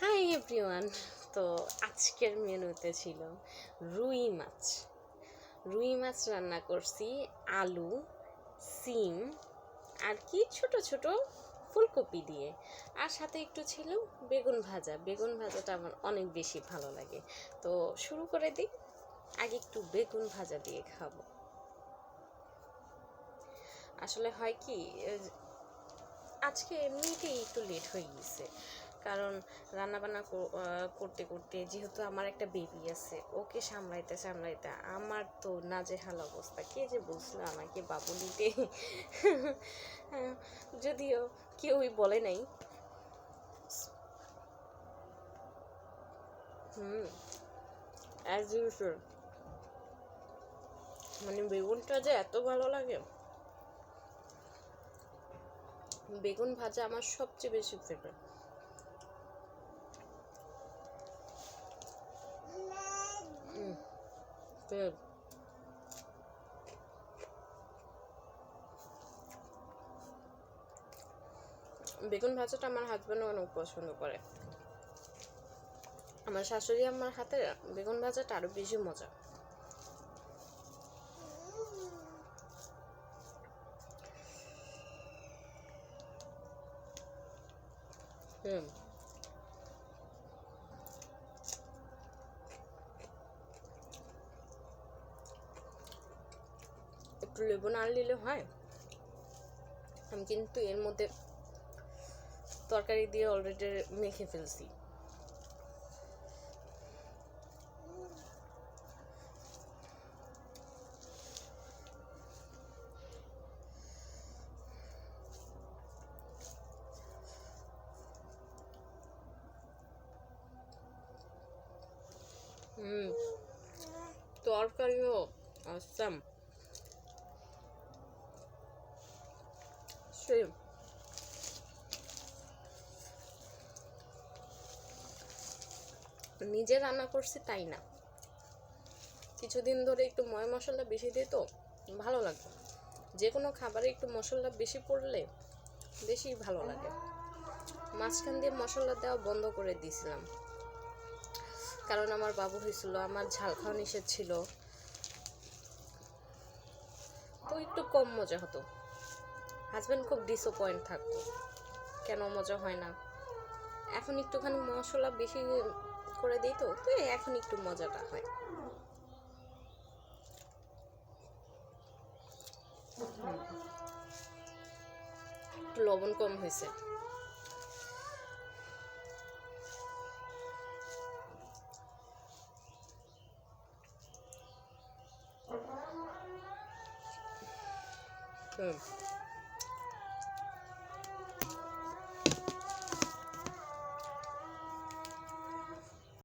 Hi everyone. তো আজকের মেনুতে ছিল রুই মাছ। রুই মাছ রান্না করছি, আলু, সিম আর কি ছোট ছোট ফুলকপি দিয়ে। আর সাথে একটু ছিল বেগুন ভাজা। বেগুন ভাজাটা আমার অনেক বেশি ভালো লাগে। তো শুরু করে দিই। আগে একটু বেগুন ভাজা দিয়ে খাবো। আসলে হয় কি, আজকে এমনিতেই একটু লেট হয়ে গেছে, কারণ রান্নাবান্না করতে করতে যেহেতু আমার একটা বেবি আছে, ওকে সামলাইতে সামলাইতে আমার তো নাজেহাল অবস্থা। কে যে বলছিল আমাকে বাবুলিতে যদিও কেউই বলে নাই। অ্যাজ ইউজুয়াল, মানে বেগুনটা যে এত ভালো লাগে। বেগুন ভাজা আমার সবচেয়ে বেশি ফেভারিট। বেগুন ভাজাটা আমার হাজব্যান্ডও অনেক পছন্দ করে। আমার শাশুড়ি আমার হাতে বেগুন ভাজাটা আরো বেশি মজা। একটু লেবু না দিলে হয়। আমি কিন্তু এর মধ্যে তরকারি দিয়ে অলরেডি মেখে ফেলছি। তরকারিও আসাম সেম। নিজে রান্না করছি তাই না, কিছুদিন ধরে একটু ময় মশলা বেশি দিয়ে তো ভালো লাগে। যে কোনো খাবারে একটু মশলা বেশি পড়লে বেশি ভালো লাগে। মাঝখান দিয়ে মশলা দেওয়া বন্ধ করে দিয়েছিলাম, কারণ আমার বাবু হয়েছিল, আমার ঝাল খাওয়া নিষেধ ছিল, তো একটু কম মজা হতো। হাজব্যান্ড খুব ডিসঅ্যাপয়েন্ট থাকতো, কেন মজা হয় না। এখন একটুখানি মশলা বেশি করে দিই, তো এখন একটু মজাটা হয়। একটু লবণ কম হয়েছে।